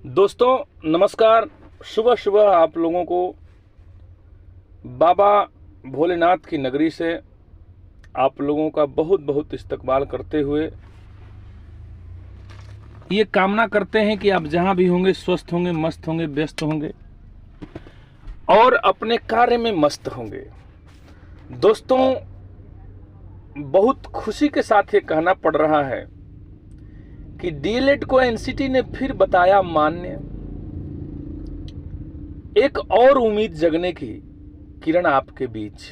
दोस्तों नमस्कार। सुबह सुबह आप लोगों को बाबा भोलेनाथ की नगरी से आप लोगों का बहुत बहुत इस्तकबाल करते हुए ये कामना करते हैं कि आप जहां भी होंगे स्वस्थ होंगे, मस्त होंगे, व्यस्त होंगे और अपने कार्य में मस्त होंगे। दोस्तों बहुत खुशी के साथ ये कहना पड़ रहा है कि डीएलएड को एनसीटी ने फिर बताया मान्य। एक और उम्मीद जगने की किरण आपके बीच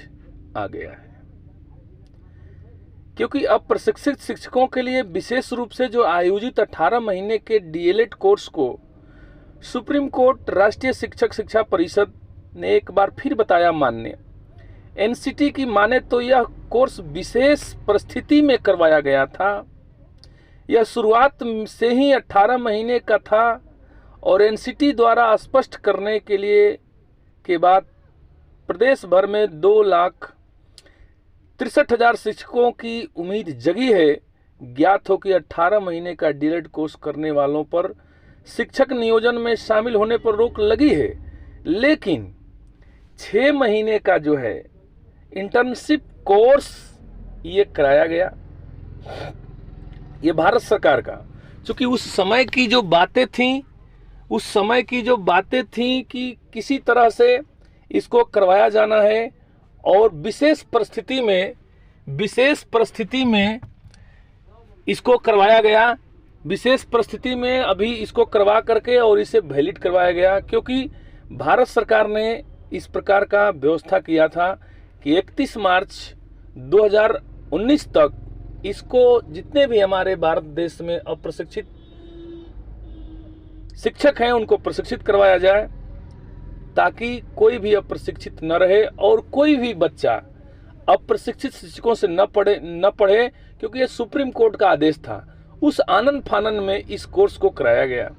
आ गया है, क्योंकि अब प्रशिक्षित शिक्षकों के लिए विशेष रूप से जो आयोजित 18 महीने के डीएलएड कोर्स को सुप्रीम कोर्ट राष्ट्रीय शिक्षक शिक्षा परिषद ने एक बार फिर बताया मान्य। एनसीटी की माने तो यह कोर्स विशेष परिस्थिति में करवाया गया था। यह शुरुआत से ही 18 महीने का था और एनसीटी द्वारा स्पष्ट करने के लिए के बाद प्रदेश भर में 2,63,000 शिक्षकों की उम्मीद जगी है। ज्ञात हो कि 18 महीने का डीएलएड कोर्स करने वालों पर शिक्षक नियोजन में शामिल होने पर रोक लगी है, लेकिन 6 महीने का जो है इंटर्नशिप कोर्स ये कराया गया। ये भारत सरकार का, क्योंकि उस समय की जो बातें थीं कि किसी तरह से इसको करवाया जाना है और विशेष परिस्थिति में इसको करवाया गया। विशेष परिस्थिति में अभी इसको करवा करके और इसे वैलिड करवाया गया, क्योंकि भारत सरकार ने इस प्रकार का व्यवस्था किया था कि 31 मार्च 2019 तक इसको जितने भी हमारे भारत देश में अप्रशिक्षित शिक्षक हैं उनको प्रशिक्षित करवाया जाए, ताकि कोई भी अप्रशिक्षित न रहे और कोई भी बच्चा अप्रशिक्षित शिक्षकों से न पढ़े, क्योंकि ये सुप्रीम कोर्ट का आदेश था। उस आनंद फानन में इस कोर्स को कराया गया,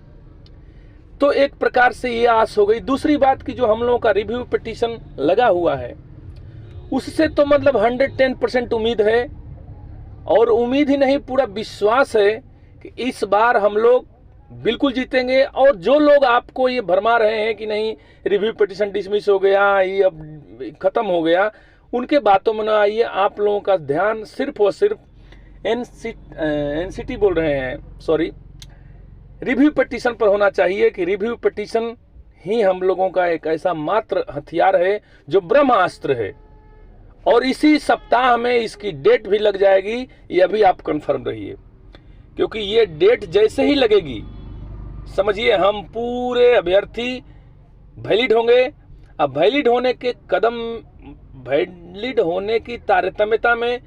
तो एक प्रकार से ये आस हो गई। दूसरी बात की जो हम लोगों का रिव्यू पिटीशन लगा हुआ है उससे तो मतलब 110% उम्मीद है, और उम्मीद ही नहीं पूरा विश्वास है कि इस बार हम लोग बिल्कुल जीतेंगे। और जो लोग आपको ये भरमा रहे हैं कि नहीं रिव्यू पिटीशन डिसमिस हो गया, ये अब खत्म हो गया, उनके बातों में ना आइए। आप लोगों का ध्यान सिर्फ और सिर्फ एनसीटी बोल रहे हैं, सॉरी, रिव्यू पिटीशन पर होना चाहिए कि रिव्यू पिटीशन ही हम लोगों का एक ऐसा मात्र हथियार है जो ब्रह्मास्त्र है। और इसी सप्ताह में इसकी डेट भी लग जाएगी, यह भी आप कंफर्म रहिए, क्योंकि ये डेट जैसे ही लगेगी समझिए हम पूरे अभ्यर्थी वैलिड होंगे। अब वैलिड होने की तारतम्यता में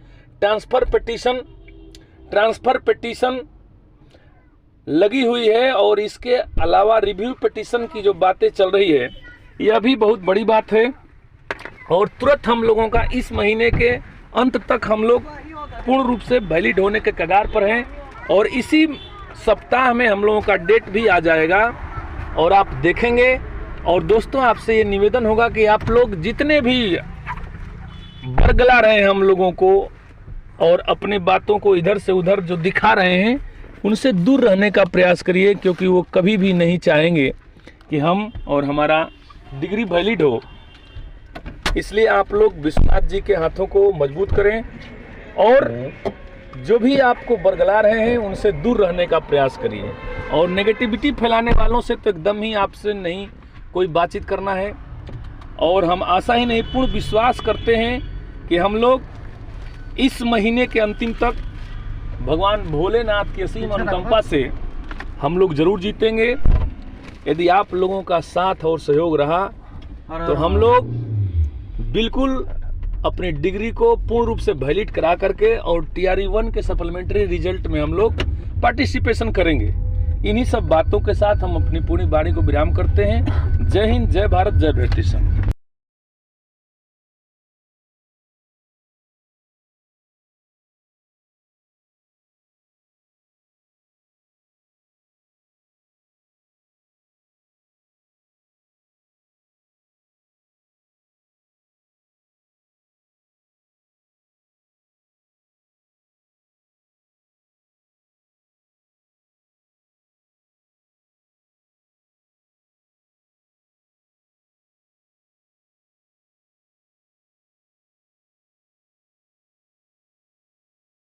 ट्रांसफर पिटीशन लगी हुई है, और इसके अलावा रिव्यू पिटीशन की जो बातें चल रही है यह भी बहुत बड़ी बात है। और तुरंत हम लोगों का इस महीने के अंत तक हम लोग पूर्ण रूप से वैलिड होने के कगार पर हैं, और इसी सप्ताह में हम लोगों का डेट भी आ जाएगा और आप देखेंगे। और दोस्तों आपसे ये निवेदन होगा कि आप लोग जितने भी बरगला रहे हैं हम लोगों को और अपने बातों को इधर से उधर जो दिखा रहे हैं उनसे दूर रहने का प्रयास करिए, क्योंकि वो कभी भी नहीं चाहेंगे कि हम और हमारा डिग्री वैलिड हो। इसलिए आप लोग विश्वनाथ जी के हाथों को मजबूत करें और जो भी आपको बरगला रहे हैं उनसे दूर रहने का प्रयास करिए। और नेगेटिविटी फैलाने वालों से तो एकदम ही आपसे नहीं कोई बातचीत करना है। और हम आशा ही नहीं पूर्ण विश्वास करते हैं कि हम लोग इस महीने के अंतिम तक भगवान भोलेनाथ की असीम अनुकंपा से हम लोग जरूर जीतेंगे। यदि आप लोगों का साथ और सहयोग रहा तो हम लोग बिल्कुल अपनी डिग्री को पूर्ण रूप से वैलिड करा करके और TRE 1 के सप्लीमेंट्री रिजल्ट में हम लोग पार्टिसिपेशन करेंगे। इन्हीं सब बातों के साथ हम अपनी पूरी वाणी को विराम करते हैं। जय हिंद, जय भारत, जय ब्रिटिश।